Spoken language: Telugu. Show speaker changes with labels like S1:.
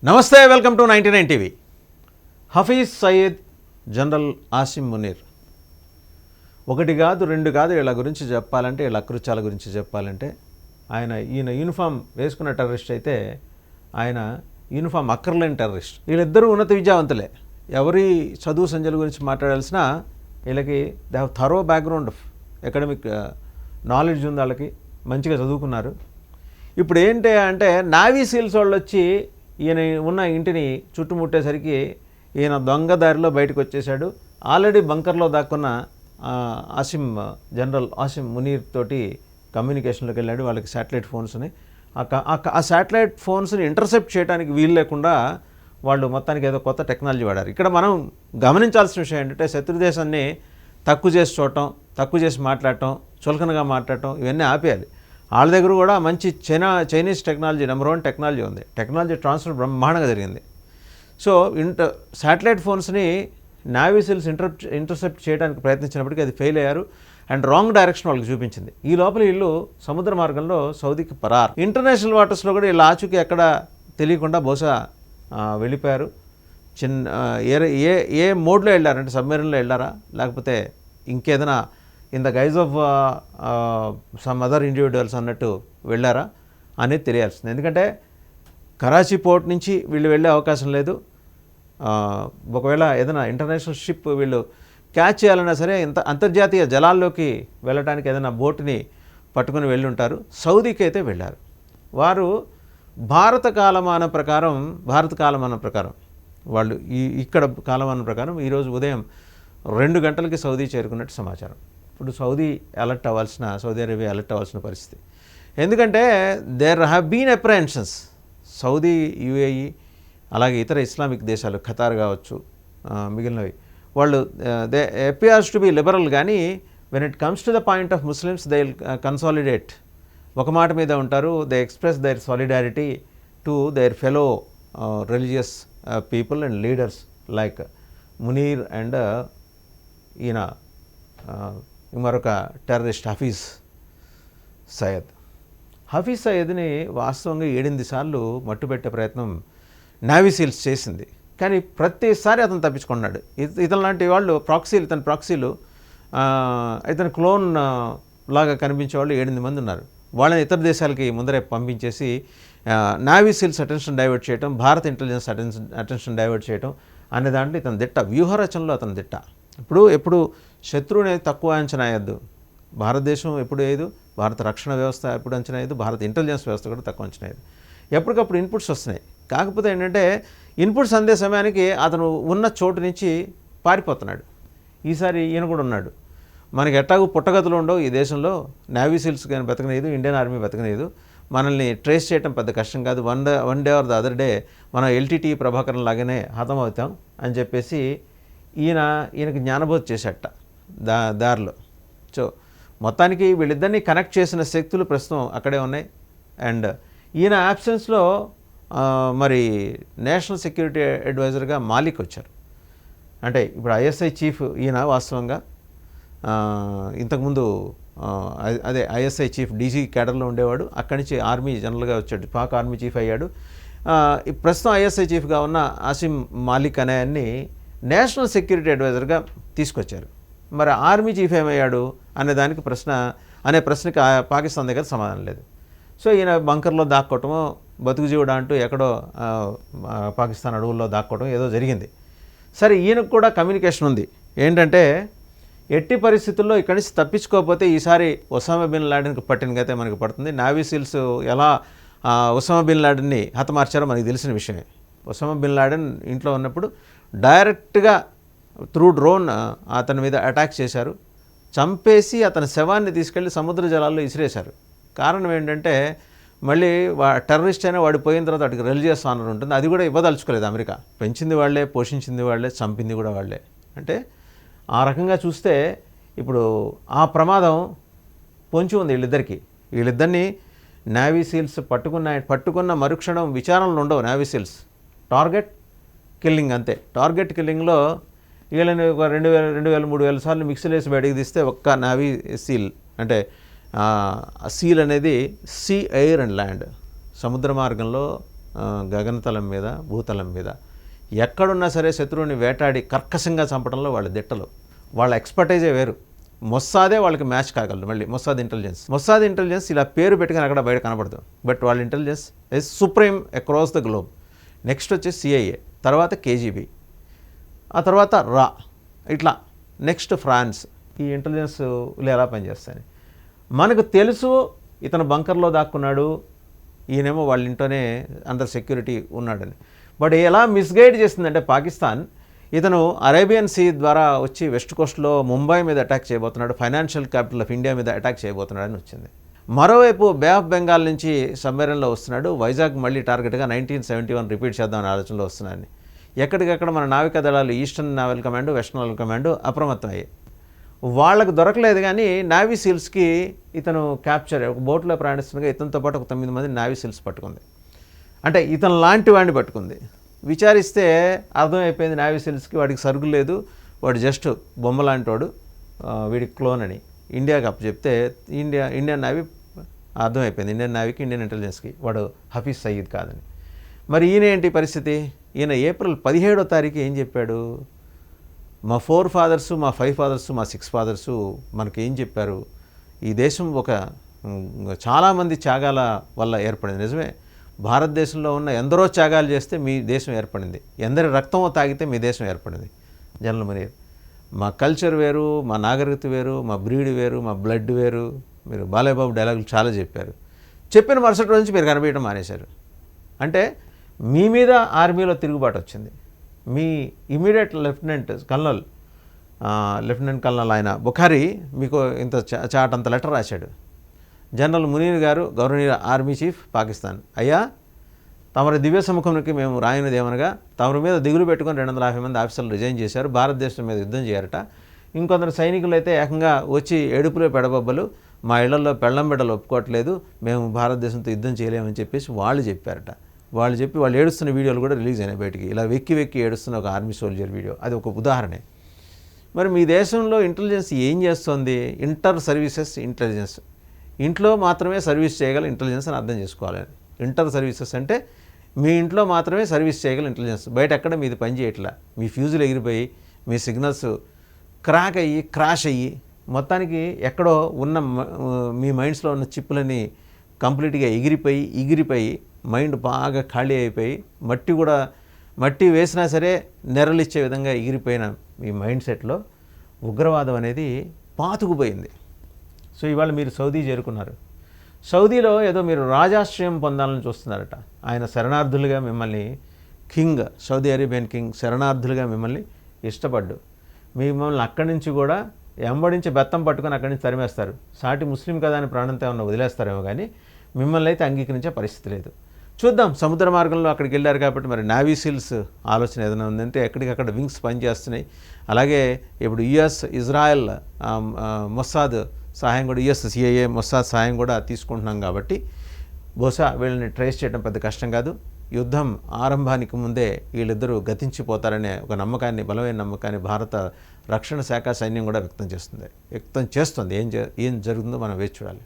S1: నమస్తే, welcome to 99 TV. Hafiz Saeed, general Asim Munir, ఒకటి కాదు రెండు కాదు వీళ్ళ గురించి చెప్పాలంటే, వీళ్ళ అకృత్యాల గురించి చెప్పాలంటే, ఈయన యూనిఫామ్ వేసుకున్న టెర్రరిస్ట్ అయితే ఆయన యూనిఫామ్ అక్కర్లేని టెర్రరిస్ట్. వీళ్ళిద్దరూ ఉన్నత విద్యావంతులే. ఎవరి చదువు సంజల గురించి మాట్లాడాల్సిన వీళ్ళకి they have thorough background of academic knowledge ఉంది, వాళ్ళకి మంచిగా చదువుకున్నారు. ఇప్పుడు ఏంటి అంటే నావీ సీల్స్ వాళ్ళు వచ్చి ఈయన ఉన్న ఇంటిని చుట్టుముట్టేసరికి ఈయన దొంగదారిలో బయటకు వచ్చేసాడు. ఆల్రెడీ బంకర్లో దాక్కున్న జనరల్ ఆసిమ్ మునీర్ తోటి కమ్యూనికేషన్లోకి వెళ్ళాడు. వాళ్ళకి శాటిలైట్ ఫోన్స్ని ఆ శాటిలైట్ ఫోన్స్ని ఇంటర్సెప్ట్ చేయడానికి వీలు లేకుండా వాళ్ళు మొత్తానికి ఏదో కొత్త టెక్నాలజీ వాడారు. ఇక్కడ మనం గమనించాల్సిన విషయం ఏంటంటే శత్రుదేశాన్ని తక్కువ చేసి చూడటం, తక్కువ చేసి మాట్లాడటం, చులకనగా మాట్లాడటం ఇవన్నీ ఆపేయాలి. వాళ్ళ దగ్గర కూడా మంచి చైనీస్ టెక్నాలజీ, నెంబర్ 1 టెక్నాలజీ ఉంది. టెక్నాలజీ ట్రాన్స్ఫర్ బ్రహ్మాండంగా జరిగింది. సో శాటిలైట్ ఫోన్స్ని నావీ సీల్స్ ఇంటర్సెప్ట్ చేయడానికి ప్రయత్నించినప్పటికీ అది ఫెయిల్ అయ్యారు అండ్ రాంగ్ డైరెక్షన్ వాళ్ళకి చూపించింది. ఈ లోపల వీళ్ళు సముద్ర మార్గంలో సౌదీకి పరారు. ఇంటర్నేషనల్ వాటర్స్లో కూడా వీళ్ళ ఆచూకీ ఎక్కడ తెలియకుండా బహుశా వెళ్ళిపోయారు. ఏ మోడ్లో వెళ్ళారంటే సబ్మెరీన్లో వెళ్ళారా, లేకపోతే ఇంకేదైనా in the guys of some other individuals అన్నట్టు వెళ్ళారా అనేది తెలియాల్సింది. ఎందుకంటే కరాచీ పోర్ట్ నుంచి వీళ్ళు వెళ్ళే అవకాశం లేదు. ఒకవేళ ఏదైనా ఇంటర్నేషనల్ షిప్ వీళ్ళు క్యాచ్ చేయాలన్నా సరే అంతర్జాతీయ జలాల్లోకి వెళ్ళడానికి ఏదైనా బోటుని పట్టుకుని వెళ్ళి ఉంటారు. సౌదీకి అయితే వెళ్ళారు. వారు భారత కాలమానం ప్రకారం వాళ్ళు ఇక్కడ కాలమానం ప్రకారం ఈరోజు ఉదయం 2 గంటలకి సౌదీ చేరుకున్నట్టు సమాచారం. ఇప్పుడు సౌదీ అరేబియా అలర్ట్ అవ్వాల్సిన పరిస్థితి. ఎందుకంటే there have been apprehensions. Saudi, UAE, అలాగే ఇతర ఇస్లామిక్ దేశాలు, ఖతార్ కావచ్చు, మిగిలినవి, వాళ్ళు they appears to be liberal, కానీ when it comes to the point of Muslims they will consolidate. ఒక మాట మీద ఉంటారు. They express their solidarity to their fellow religious people and leaders like Munir and ఈయన మరొక టెర్రరిస్ట్ హఫీజ్ సయీద్ని వాస్తవంగా 8 సార్లు మట్టుపెట్టే ప్రయత్నం నావీ సీల్స్ చేసింది. కానీ ప్రతిసారి అతను తప్పించుకున్నాడు. ఇతను లాంటి వాళ్ళు ప్రాక్సీలు ఇతని క్లోన్ లాగా కనిపించే వాళ్ళు 8 మంది ఉన్నారు. వాళ్ళని ఇతర దేశాలకి ముందరే పంపించేసి నావీ సీల్స్ అటెన్షన్ డైవర్ట్ చేయటం, భారత ఇంటెలిజెన్స్ అటెన్షన్ డైవర్ట్ చేయటం అనే దాంట్లో ఇతను దిట్ట. వ్యూహరచనలో అతను దిట్ట. ఎప్పుడు శత్రువుని తక్కువ అంచనా వేయద్దు. భారతదేశం ఎప్పుడు వేయదు, భారత రక్షణ వ్యవస్థ ఎప్పుడు అంచనా వేయదు, భారత ఇంటెలిజెన్స్ వ్యవస్థ కూడా తక్కువ అంచనా వేయదు. ఎప్పటికప్పుడు ఇన్పుట్స్ వస్తున్నాయి. కాకపోతే ఏంటంటే ఇన్పుట్స్ అందే సమయానికి అతను ఉన్న చోటు నుంచి పారిపోతున్నాడు. ఈసారి ఈయన కూడా ఉన్నాడు. మనకి ఎట్టాగు పుట్టగతులు ఉండవు ఈ దేశంలో. నావీ సీల్స్ కానీ బతకనేదు, ఇండియన్ ఆర్మీ బతకనేదు. మనల్ని ట్రేస్ చేయడం పెద్ద కష్టం కాదు. One day or the other day మనం ఎల్టీటీ ప్రభాకరన్ లాగానే హతం అవుతాం అని చెప్పేసి ఈయనకి జ్ఞానబోధ చేసేట దారిలో. సో మొత్తానికి వీళ్ళిద్దరినీ కనెక్ట్ చేసిన శక్తులు ప్రస్తుతం అక్కడే ఉన్నాయి. అండ్ ఈయన యాబ్సెన్స్లో మరి నేషనల్ సెక్యూరిటీ అడ్వైజర్గా మాలిక్ వచ్చారు. అంటే ఇప్పుడు ఐఎస్ఐ చీఫ్ ఈయన వాస్తవంగా ఇంతకుముందు ఐఎస్ఐ చీఫ్ డీజీ క్యాడర్లో ఉండేవాడు. అక్కడి నుంచి ఆర్మీ జనరల్గా వచ్చాడు, పాక్ ఆర్మీ చీఫ్ అయ్యాడు. ప్రస్తుతం ఐఎస్ఐ చీఫ్గా ఉన్న ఆసిమ్ మాలిక్ అనే ఆయన్ని నేషనల్ సెక్యూరిటీ అడ్వైజర్గా తీసుకొచ్చారు. మరి ఆర్మీ చీఫ్ ఏమయ్యాడు అనే ప్రశ్నకి పాకిస్తాన్ దగ్గర సమాధానం లేదు. సో ఈయన బంకర్లో దాక్కోవటమో, బతుకు జీవుడా అంటూ ఎక్కడో పాకిస్తాన్ అడవుల్లో దాక్కోవటం ఏదో జరిగింది. సరే, ఈయనకు కూడా కమ్యూనికేషన్ ఉంది. ఏంటంటే ఎట్టి పరిస్థితుల్లో ఇక్కడి నుంచి తప్పించుకోకపోతే ఈసారి ఒసామా బిన్ లాడెన్కి పట్టిన గతే మనకు పడుతుంది. నావీ సీల్స్ ఎలా ఒసామా బిన్ లాడెన్ని హతమార్చారో మనకు తెలిసిన విషయమే. ఒసామా బిన్ లాడెన్ ఇంట్లో ఉన్నప్పుడు డైరెక్ట్గా త్రూ డ్రోన్ అతని మీద అటాక్ చేశారు. చంపేసి అతని శవాన్ని తీసుకెళ్లి సముద్ర జలాల్లో ఇసిరేశారు. కారణం ఏంటంటే మళ్ళీ టెర్రరిస్ట్ అయినా వాడు పోయిన తర్వాత వాడికి రిలీజియస్ ఆనర్ ఉంటుంది. అది కూడా ఇవ్వదలుచుకోలేదు అమెరికా. పెంచింది వాళ్లే, పోషించింది వాళ్లే, చంపింది కూడా వాళ్లే. అంటే ఆ రకంగా చూస్తే ఇప్పుడు ఆ ప్రమాదం పొంచి ఉంది వీళ్ళిద్దరిని నావీ సీల్స్ పట్టుకున్న మరుక్షణం విచారణలు ఉండవు. నావీ సీల్స్ టార్గెట్ కిల్లింగ్ అంతే. టార్గెట్ కిల్లింగ్లో వీళ్ళని ఒక 2,000-3,000 సార్లు మిక్సీలు వేసి బయటికి తీస్తే ఒక్క నావీ సీల్, అంటే సీల్ అనేది సీ, ఎయిర్ అండ్ ల్యాండ్, సముద్ర మార్గంలో గగనతలం మీద, భూతలం మీద ఎక్కడున్నా సరే శత్రువుని వేటాడి కర్కశంగా చంపడంలో వాళ్ళ దిట్టలు, వాళ్ళ ఎక్స్పర్టైజే వేరు. మొస్సాదే వాళ్ళకి మ్యాచ్ కాగలరు. మళ్ళీ మొస్సాద్ ఇంటెలిజెన్స్ ఇలా పేరు పెట్టుకుని అక్కడ బయట కనబడదు, బట్ వాళ్ళ intelligence is supreme across the globe. Next వచ్చేసి సిఐఏ, తర్వాత కేజీబీ, ఆ తర్వాత రా, ఇట్లా నెక్స్ట్ ఫ్రాన్స్. ఈ ఇంటెలిజెన్స్లు ఎలా పనిచేస్తాయి మనకు తెలుసు. ఇతను బంకర్లో దాక్కున్నాడు, ఈయనేమో వాళ్ళ ఇంట్లోనే అండర్ సెక్యూరిటీ ఉన్నాడని. బట్ ఎలా మిస్గైడ్ చేస్తుందంటే పాకిస్తాన్, ఇతను అరేబియన్ సీ ద్వారా వచ్చి వెస్ట్ కోస్ట్లో ముంబై మీద అటాక్ చేయబోతున్నాడు, ఫైనాన్షియల్ క్యాపిటల్ ఆఫ్ ఇండియా మీద అటాక్ చేయబోతున్నాడు అని వచ్చింది. మరోవైపు బే ఆఫ్ బెంగాల్ నుంచి సబ్మెరైన్లో వస్తున్నాడు, వైజాగ్ మళ్ళీ టార్గెట్గా 1971 రిపీట్ చేద్దామని ఆలోచనలో వస్తున్నాడని. ఎక్కడికక్కడ మన నావికా దళాలు eastern naval command, western naval command అప్రమత్తం అయ్యాయి. వాళ్ళకు దొరకలేదు, కానీ నావీ సీల్స్కి ఇతను క్యాప్చర్, ఒక బోట్లో ప్రయాణిస్తుండగా ఇతనితో పాటు ఒక 9 మంది నావీ సీల్స్ పట్టుకుంది. అంటే ఇతను లాంటి వాడిని పట్టుకుంది. విచారిస్తే అర్థమైపోయింది నావీ సీల్స్కి వాడికి సరుకు లేదు, వాడు జస్ట్ బొమ్మ లాంటి వాడు, వీడికి క్లోన్ అని ఇండియాకి అప్పచెప్తే ఇండియన్ నావీ అర్థమైపోయింది, ఇండియన్ నావీకి, ఇండియన్ ఇంటెలిజెన్స్కి వాడు హఫీజ్ సయీద్ కాదని. మరి ఈయన ఏంటి పరిస్థితి? ఈయన ఏప్రిల్ 17వ తారీఖు ఏం చెప్పాడు? మా 4 ఫాదర్సు, మా 5 ఫాదర్సు, మా 6 ఫాదర్సు మనకి ఏం చెప్పారు? ఈ దేశం ఒక చాలామంది త్యాగాల వల్ల ఏర్పడింది. నిజమే, భారతదేశంలో ఉన్న ఎందరో త్యాగాలు చేస్తే మీ దేశం ఏర్పడింది, ఎందరి రక్తమో తాగితే మీ దేశం ఏర్పడింది. జనరల్ మునీర్, మా కల్చర్ వేరు, మా నాగరికత వేరు, మా బ్రీడ్ వేరు, మా బ్లడ్ వేరు. మీరు బాలయ్యబాబు డైలాగులు చాలా చెప్పారు. చెప్పిన మరుసటి రోజు నుంచి మీరు కనిపించడం మానేశారు. అంటే మీ మీద ఆర్మీలో తిరుగుబాటు వచ్చింది. మీ ఇమీడియట్ లెఫ్టినెంట్ కల్నల్ ఆయన బుఖారీ మీకు ఇంత చాటంత లెటర్ రాశాడు. జనరల్ మునీర్ గారు, గవర్నర్ ఆర్మీ చీఫ్ పాకిస్తాన్, అయ్యా తమరి దివ్య సముఖంకి మేము రాయినది ఏమనగా, తమరి మీద దిగులు పెట్టుకొని 250 మంది ఆఫీసర్లు రిజైన్ చేశారు, భారతదేశం మీద యుద్ధం చేయరట. ఇంకొందరు సైనికులు అయితే ఏకంగా వచ్చి ఏడుపులో పెడబొబ్బలు, మా ఇళ్లలో పెళ్ళం బిడ్డలు ఒప్పుకోవట్లేదు, మేము భారతదేశంతో యుద్ధం చేయలేమని చెప్పేసి వాళ్ళు చెప్పారట. వాళ్ళు ఏడుస్తున్న వీడియోలు కూడా రిలీజ్ అయినాయి బయటికి. ఇలా వెక్కి ఏడుస్తున్న ఒక ఆర్మీ సోల్జర్ వీడియో, అది ఒక ఉదాహరణే. మరి మీ దేశంలో ఇంటెలిజెన్స్ ఏం చేస్తుంది? ఇంటర్ సర్వీసెస్ ఇంటెలిజెన్స్, ఇంట్లో మాత్రమే సర్వీస్ చేయగల ఇంటెలిజెన్స్ అని అర్థం చేసుకోవాలి. ఇంటర్ సర్వీసెస్ అంటే మీ ఇంట్లో మాత్రమే సర్వీస్ చేయగల ఇంటెలిజెన్స్, బయట ఎక్కడ మీది పని చేయట్లా. మీ ఫ్యూజులు ఎగిరిపోయి, మీ సిగ్నల్స్ క్రాష్ అయ్యి, మొత్తానికి ఎక్కడో ఉన్న మీ మైండ్స్లో ఉన్న చిప్పులని కంప్లీట్గా ఎగిరిపోయి మైండ్ బాగా ఖాళీ అయిపోయి, మట్టి వేసినా సరే నెరలిచ్చే విధంగా ఎగిరిపోయిన మీ మైండ్ సెట్లో ఉగ్రవాదం అనేది పాతుకుపోయింది. సో ఇవాళ మీరు సౌదీ చేరుకున్నారు. సౌదీలో ఏదో మీరు రాజాశ్రయం పొందాలని చూస్తున్నారట. ఆయన శరణార్థులుగా మిమ్మల్ని సౌదీ అరేబియన్ కింగ్ శరణార్థులుగా మిమ్మల్ని ఇష్టపడ్డు. మిమ్మల్ని అక్కడి నుంచి కూడా ఎంబడించి బెత్తం పట్టుకొని అక్కడి నుంచి తరిమేస్తారు. సాటి ముస్లిం కదా అని ప్రాణంతో ఏమన్నా వదిలేస్తారేమో, కానీ మిమ్మల్ని అయితే అంగీకరించే పరిస్థితి లేదు. చూద్దాం, సముద్ర మార్గంలో అక్కడికి వెళ్ళారు కాబట్టి మరి నావీ సీల్స్ ఆలోచన ఏదైనా ఉందంటే ఎక్కడికక్కడ వింగ్స్ పనిచేస్తున్నాయి. అలాగే ఇప్పుడు యుఎస్, ఇజ్రాయెల్, మొస్సాద్ సహాయం కూడా, యుఎస్ సిఐఏ, మొస్సాద్ సహాయం కూడా తీసుకుంటున్నాం కాబట్టి బహుశా వీళ్ళని ట్రేస్ చేయడం పెద్ద కష్టం కాదు. యుద్ధం ఆరంభానికి ముందే వీళ్ళిద్దరూ గతించిపోతారనే ఒక నమ్మకాన్ని, బలమైన నమ్మకాన్ని భారత రక్షణ శాఖ సైన్యం కూడా వ్యక్తం చేస్తుంది. ఏం జరుగుతుందో మనం వేచి చూడాలి.